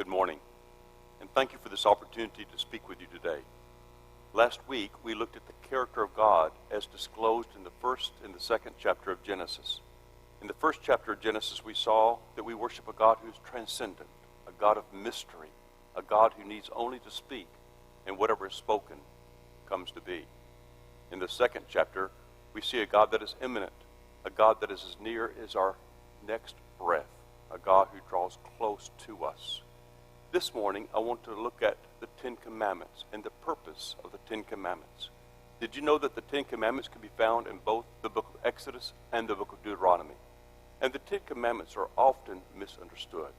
Good morning, and thank you for this opportunity to speak with you today. Last week, we looked at the character of God as disclosed in the first and the second chapter of Genesis. In the first chapter of Genesis, we saw that we worship a God who is transcendent, a God of mystery, a God who needs only to speak, and whatever is spoken comes to be. In the second chapter, we see a God that is immanent, a God that is as near as our next breath, a God who draws close to us. This morning, I want to look at the Ten Commandments and the purpose of the Ten Commandments. Did you know that the Ten Commandments can be found in both the book of Exodus and the book of Deuteronomy? And the Ten Commandments are often misunderstood.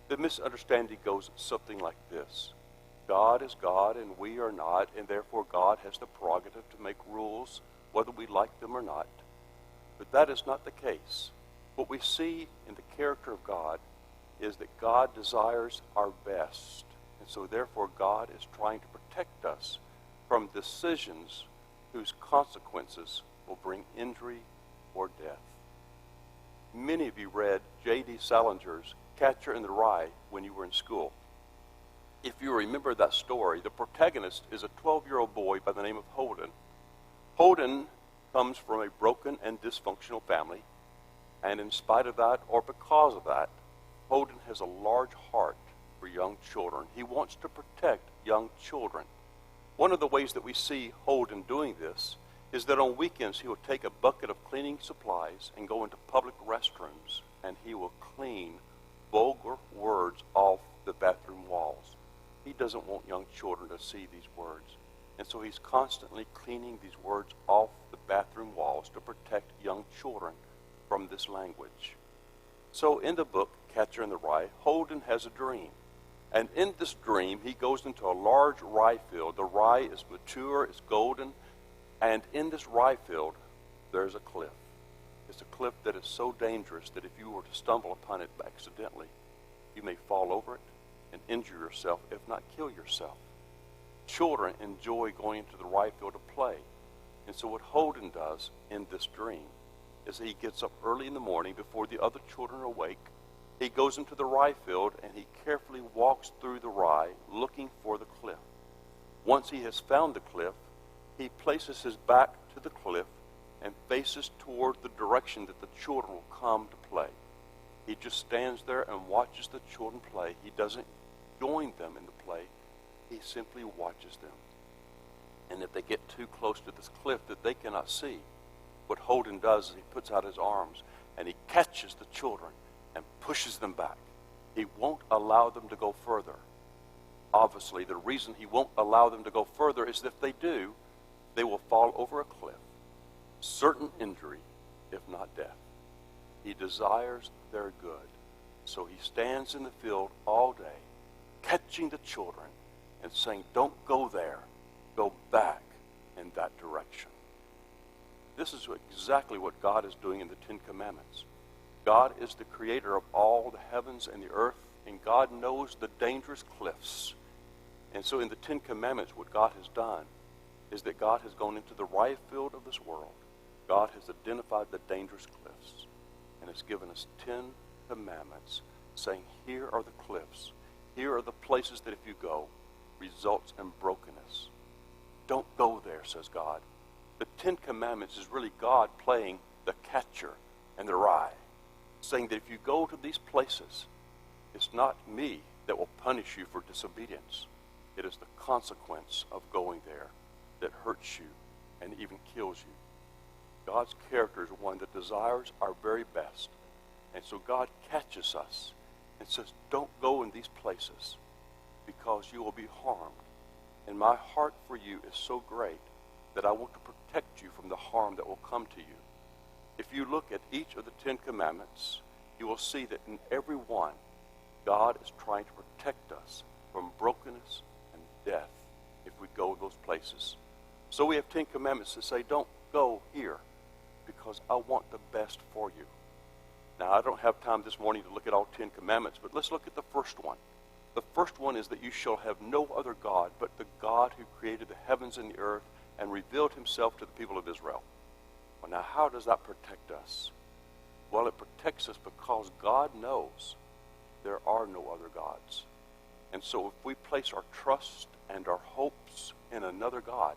The misunderstanding goes something like this. God is God and we are not, and therefore God has the prerogative to make rules whether we like them or not. But that is not the case. What we see in the character of God is that God desires our best. And so therefore God is trying to protect us from decisions whose consequences will bring injury or death. Many of you read J.D. Salinger's Catcher in the Rye when you were in school. If you remember that story, the protagonist is a 12-year-old boy by the name of Holden. Holden comes from a broken and dysfunctional family, and in spite of that, or because of that, Holden has a large heart for young children. He wants to protect young children. One of the ways that we see Holden doing this is that on weekends he will take a bucket of cleaning supplies and go into public restrooms, and he will clean vulgar words off the bathroom walls. He doesn't want young children to see these words. And so he's constantly cleaning these words off the bathroom walls to protect young children from this language. So in the book, Catcher in the Rye, Holden has a dream. And in this dream, he goes into a large rye field. The rye is mature, it's golden, and in this rye field, there's a cliff. It's a cliff that is so dangerous that if you were to stumble upon it accidentally, you may fall over it and injure yourself, if not kill yourself. Children enjoy going into the rye field to play. And so what Holden does in this dream is he gets up early in the morning before the other children are awake. He goes into the rye field and he carefully walks through the rye looking for the cliff. Once he has found the cliff, he places his back to the cliff and faces toward the direction that the children will come to play. He just stands there and watches the children play. He doesn't join them in the play. He simply watches them. And if they get too close to this cliff that they cannot see, what Holden does is he puts out his arms and he catches the children and pushes them back. He won't allow them to go further. Obviously, the reason he won't allow them to go further is that if they do, they will fall over a cliff. Certain injury, if not death. He desires their good. So he stands in the field all day, catching the children and saying, don't go there, go back in that direction. This is exactly what God is doing in the Ten Commandments. God is the creator of all the heavens and the earth, and God knows the dangerous cliffs. And so in the Ten Commandments, what God has done is that God has gone into the rye field of this world. God has identified the dangerous cliffs and has given us 10 commandments saying, here are the cliffs. Here are the places that if you go, results in brokenness. Don't go there, says God. The Ten Commandments is really God playing the catcher and the rye, saying that if you go to these places, it's not me that will punish you for disobedience. It is the consequence of going there that hurts you and even kills you. God's character is one that desires our very best. And so God catches us and says, don't go in these places because you will be harmed. And my heart for you is so great that I want to protect you from the harm that will come to you. If you look at each of the 10 Commandments, you will see that in every one, God is trying to protect us from brokenness and death if we go those places. So we have 10 Commandments that say, don't go here because I want the best for you. Now, I don't have time this morning to look at all 10 Commandments, but let's look at the first one. The first one is that you shall have no other God but the God who created the heavens and the earth and revealed himself to the people of Israel. Well, now, how does that protect us? Well, it protects us because God knows there are no other gods. And so if we place our trust and our hopes in another God,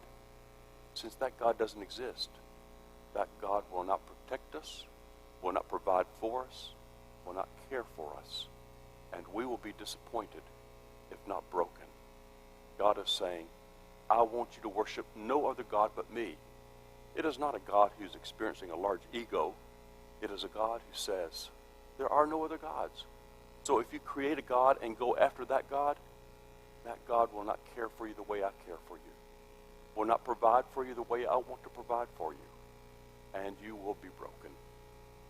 since that God doesn't exist, that God will not protect us, will not provide for us, will not care for us, and we will be disappointed if not broken. God is saying, I want you to worship no other God but me. It is not a God who's experiencing a large ego. It is a God who says, there are no other gods. So if you create a God and go after that God will not care for you the way I care for you, will not provide for you the way I want to provide for you, and you will be broken.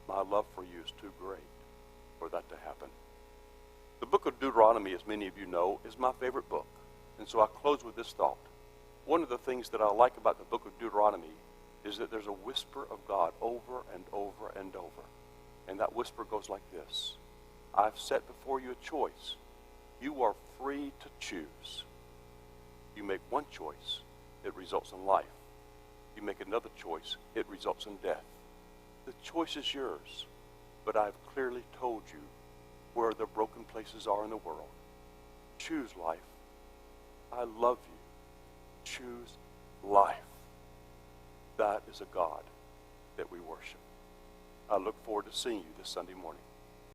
My love for you is too great for that to happen. The book of Deuteronomy, as many of you know, is my favorite book. And so I close with this thought. One of the things that I like about the book of Deuteronomy is that there's a whisper of God over and over and over. And that whisper goes like this. I've set before you a choice. You are free to choose. You make one choice, it results in life. You make another choice, it results in death. The choice is yours, but I've clearly told you where the broken places are in the world. Choose life. I love you. Choose life. That is a God that we worship. I look forward to seeing you this Sunday morning.